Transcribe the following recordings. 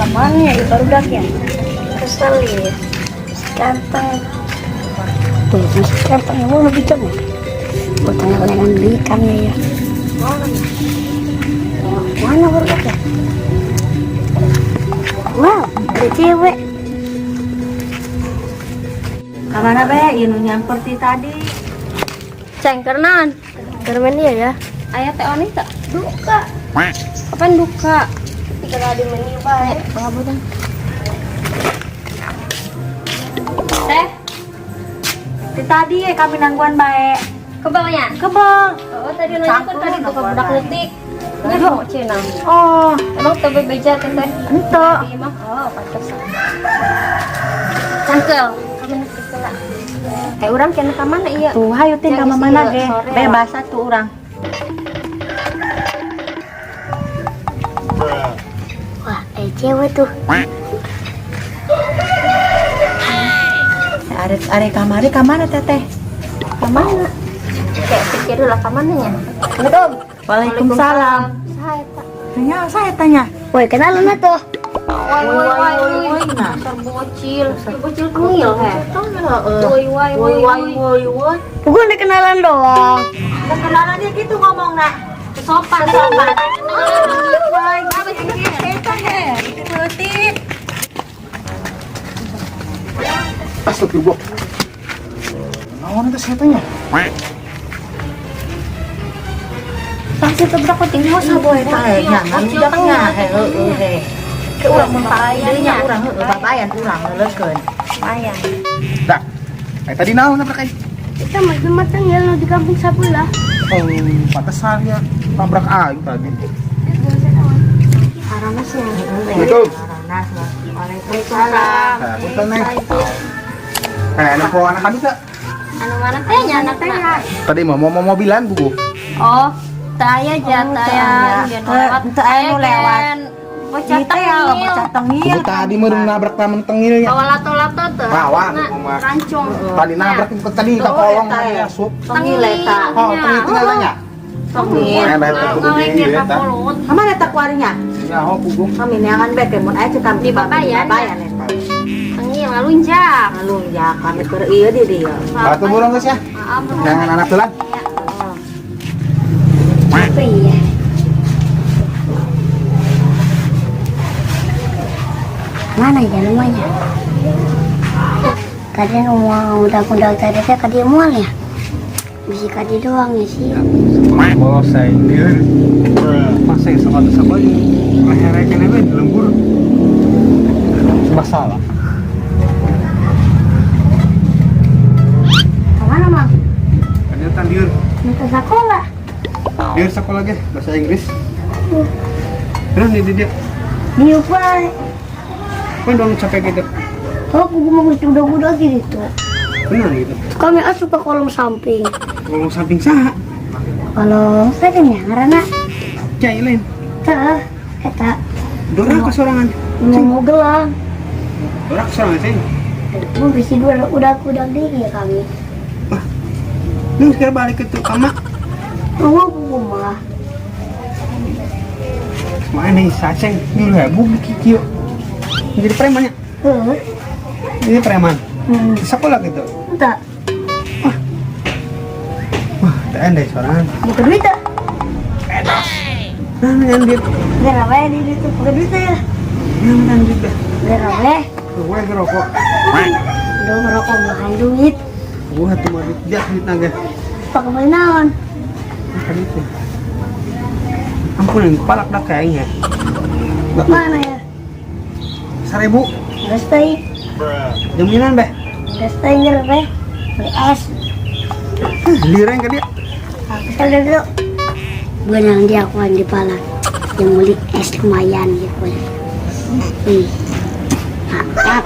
Kapan ya baru dak ya? Kesel ya. Ganteng. Tuh, masih ganteng ya, mau lebih jauh. Botolnya kalian belikannya ya. Mana baru dak ya? Wow, ada cewek. Kamana be, inu nyamper ti tadi. Cengkernan. Kermen dia ya. Ayah teh oni tak? Duka. Kapan duka? Ketika di meni bae. Pengabutan. Teh. Ti tadi kami nangguan bae. Kebangnya? Kebang. Oh, tadi nanya kan tadi tuh budak letik. Ini mau cina. Oh, Emang tebe beja teh teh. ento. Iya mah. Oh, pantesan. Cangkel. Kami nak lah. Urang kena ka mana iya? Tuh, hayu teh ka mana ge. Sore, Bebas atuh urang. Wah, cewek tuh. Are kamari ka mana teteh? Ka mana? Kayak pikir dulu ka mananya. Assalamualaikum. Waalaikumsalam. Saya tanya. Woi, kenalan na tuh. Woi, nah. Bocil kengil he. Woi. Bukan kenalan doang. Kenalannya gitu ngomong nak. Sopan. Baik, apa sih kita he? Putih. Astagfirullah. Naon itu setannya? Pasti tuh berapa tinggal Boy teh nyangan udahnya he. Ke urang mun paayanya urang heueuh babayan urang leuleukeun. ayam. Dah. Tadi naon nabrak aing? Kita masih matang ya lo di kampung sebelah. Oh, pantesan ya nabrak aing tadi. Aranas ya. Assalamualaikum. Waalaikumsalam. Nah, punten neng. Enak kok anak kami tak? Anu mana tehnya anak teh? Tadi mau mobilan buku. Oh, saya jataya. Teu aya nu lewat. Bocah Kita ya bocah tengil. Buku tadi meureun nabrak taman tengilnya. Bawa lato-lato tuh. Rawan, Nah, Mas. rancung. Tadi nabrak itu tadi ke kolong ya, sup. Tengil eta. Oh, tengil tinggal tanya. Tengil. Nah, eta kudu Ngalengir di ka eta. mulut. Kamana eta kuarinya? Ya, ho buku. Kami neangan bek mun aya cekam Di Babayan. Babayan eta. Tengil ngalunjak. Alung ya kami keur ieu di dieu. Batu burung geus ya. Maaf. Jangan anak tulan. Apa iya? Mana ya namanya? Tadi mau udah tadi saya kadi mual ya. Bisa kadi doang ya sih. Oh, saya dia. Masih sama sama leher kene we di lembur. Masalah. Kemana mang? Ternyata dia Minta sekolah. dia sekolah ge bahasa Inggris. Terus di dia. Dia apa? Kan dong capek gitu. Oh, aku mau udah gitu. Benar gitu. Kami asup ke kolong samping. Kalau samping saha? Kalau saya kan ya, karena Cai lain. kita Dora kesorangan. mau gelang. Dora kesorangan sih. Mau bisi dua udah diri ya kami. Lu sekarang balik ke tuh kamak. Mau rumah. Mana nih saceng? Dulu ya bu kikio. Jadi preman ya? Jadi preman. Sekolah gitu. Entah. Wah, ada deh sorangan. Buka duit tak? Nah, dengan duit. Biar apa ya di itu? Buka duit ya? Dengan duit dah. Biar apa? Gue ngerokok. Udah ngerokok makan duit. Gue tuh mau duit duit naga. Pakai mainan. Makan itu. Ampun, kepala dah kayaknya. Mana ya? 1.000. Gak stay. Jaminan be. Gak stay nggak apa? Beli es. Lireng ke dia. Kita lihat dulu. Bukan yang dia akuan di pala. Yang beli es lumayan gitu. Nih. Maaf.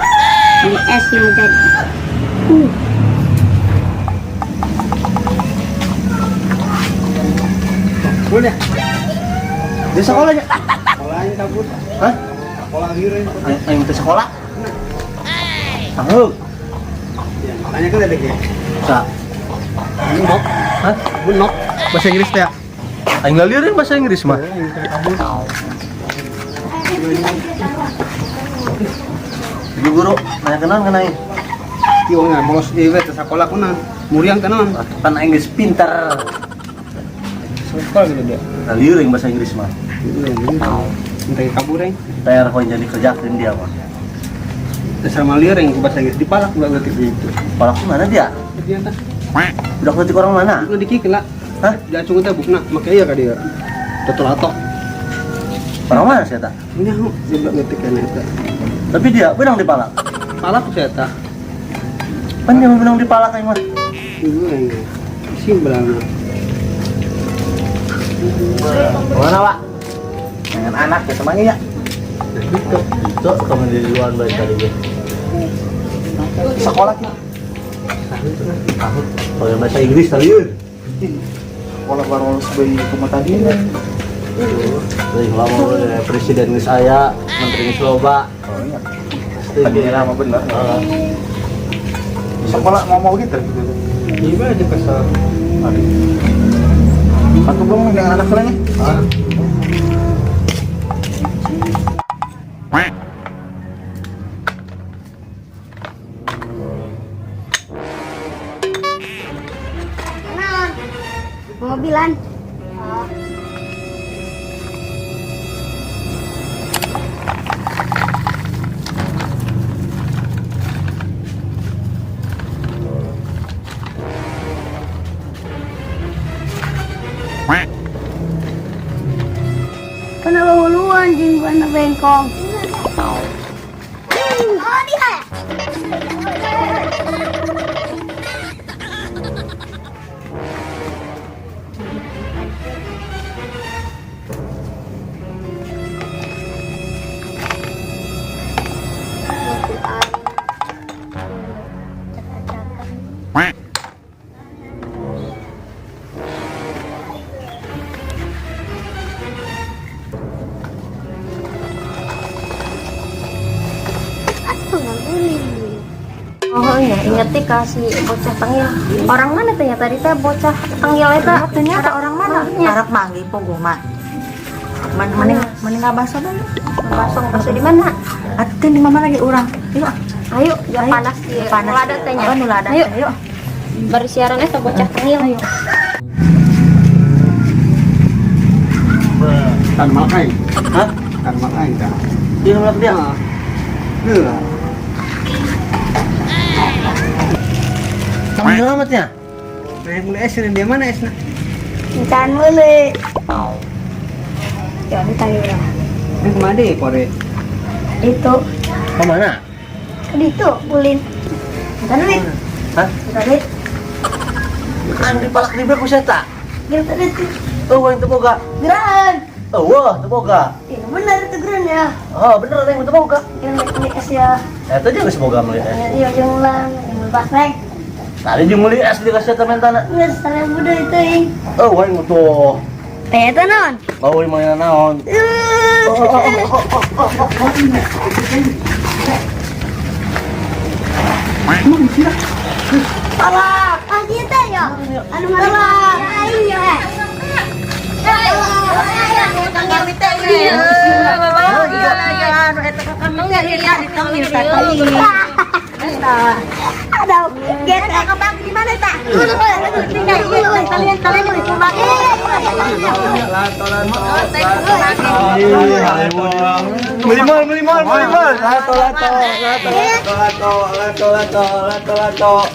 Beli es yang jadi. Boleh. Di sekolahnya. Sekolahnya kabut. Hah? Sekolah lireng. Ayo ke sekolah. Tahu. Makanya kan ada kayak. Sa. Bunok. Hah? Bunok. Bahasa Inggris teh. Aing lalirin bahasa Inggris mah. Jadi guru, nanya kenan kenai. Yo nya bolos dewe ke sekolah kunan. Muriang tenan. Kan Inggris pintar. Sekolah gitu dia. Nah, liuring bahasa Inggris mah. Minta kabureng. Tayar kau jadi kerjakan dia mah. Sama liuring bahasa Inggris dipalak enggak ngerti itu. Palak mana dia? Ternyata Udah ngerti orang mana? udah dikikil lah. Hah? Dia cuma teh bukna make iya ka dia. Totolato. Orang mana sih tak? Ini aku dia belum ngerti kan eta. Tapi dia benang di palak. Palak saya tak. Kan dia benang di palak yang mah. Ibu yang sim belana. Mana pak? Dengan anak ya semuanya ya. Itu kamu di luar baik kali ya. Sekolah kita. Kalau yang bahasa Inggris kali ya. Sekolah baru sebagai pemerintah dia. Dari lama udah presiden geus aya, menteri geus loba. Oh iya. Tadi lama bener. Sekolah mau gitu. Gimana aja kesal. Aku belum dengan anak lainnya. Mobilan. Kenapa huluan jing buana bengkong? Oh dia. Oh iya, inget kasih bocah tengil. Orang mana ternyata tadi teh bocah tengil eta? Ternyata orang mana? Harap manggil pogo mah. Mending ngabasa dulu. Bakso di mana? Atin di mana lagi orang? Yuk. Ayo, jangan panas di Panas. nulada tehnya. Apa nulada? Ayo, Yuk. bari siaran eta bocah tengil. Ayo. Kan makai. Hah? Kan makai dah. Dia nolak dia. Lah. Kamu selamatnya? Dari mulai es dia mana esna? Ikan mulu. Ya ditanya ya. Ini kemana kore? Itu Ke mana? itu ulin. Kan duit. Hah? Duit. Kan di palak di beku seta. Gitu itu. Oh, yang teboga. Geran. Oh, wah, teboga. Ini benar itu geran ya. Oh, bener ada yang teboga. Ini es ya. Eta juga semoga melihat. Iya yang lang, yang basreng. Tadi jeung meuli es di kasih tementana. Nggak saya muda itu ing. Oh, wae mutuh. Teh itu non. Bawa mainan naon? Palak. Ah kita ya. Anu mana? Ayo ya. Ada kita kebang di mana tak?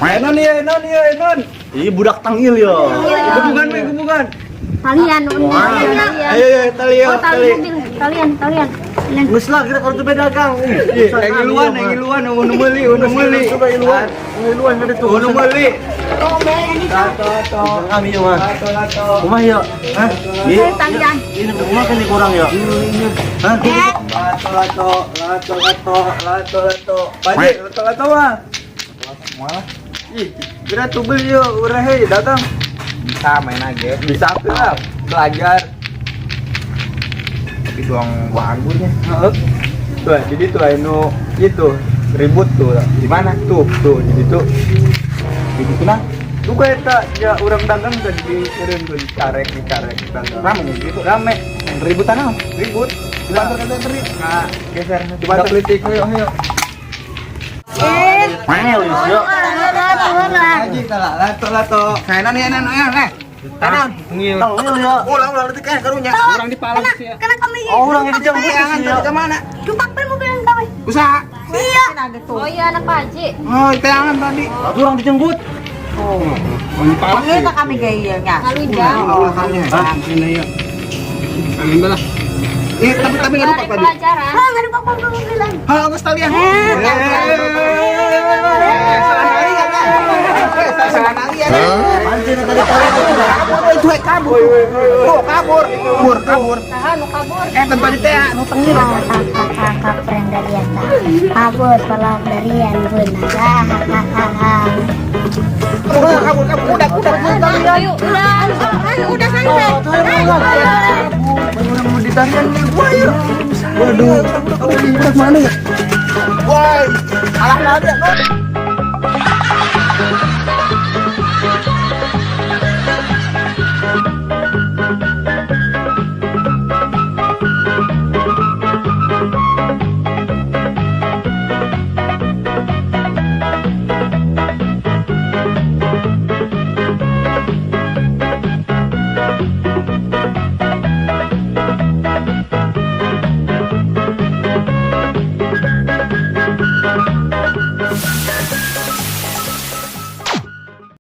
Kalian Enon. Ih, budak tangil ya. Gubungan. Kalian, Ayo, tali. kalian. Geus lah kira kalau beda Kang. Yang iluan, unu meuli. Sudah iluan. Iluan ada tuh. Unu meuli. Kami ya mah. Rumah ya. Hah? Ini rumah kan kurang ya. Hah? Lato. Padi, lato mah. Malah. Ih, kira tuh beli yuk, urah hei, datang. Bisa main aja. Bisa apa lah, belajar. Tapi doang bagunya. Tuh, jadi tuh anu itu ribut tuh. Di mana? Tuh, jadi tuh. Jadi tuh nah. Tuh kayak tak ya orang dagang tadi dikirim tuh dicarek dagang. Rame gitu, rame. Ributan apa? Ribut. Dibantu kan tadi. Nah, geser. Dibantu kritik. Ayo. Yuk. Lagi salah. Lato. Kainan ya nih. Kanan. Ngil. Ulang detik karunya. Orang di palang sih. Karena kami Orang yang dijemput Jangan ke mana? jumpa mobil yang kami. Usaha. Iya. Oh iya anak Pak Haji. Oh, jangan tadi. Orang dijemput. Di palang. Panggil tak kami gayanya. Ngalujang. Ini ya. Angin balah. Tapi enggak lupa tadi. Pelajaran. Nggak lupa mobilan. Halo, Mas Talian. Salah nalian. Anjir tadi kalian Itu kabur. Oh, kabur. Kabur. Tahan nu kabur. Tempat di teh, nu tengil. Kakak perendalian kabur palang darian benar. Kabur. Udah. Ayo udah sampai. Bener mau ditarian nih gua ya. Waduh. Mana ya? Woi. Alah ada.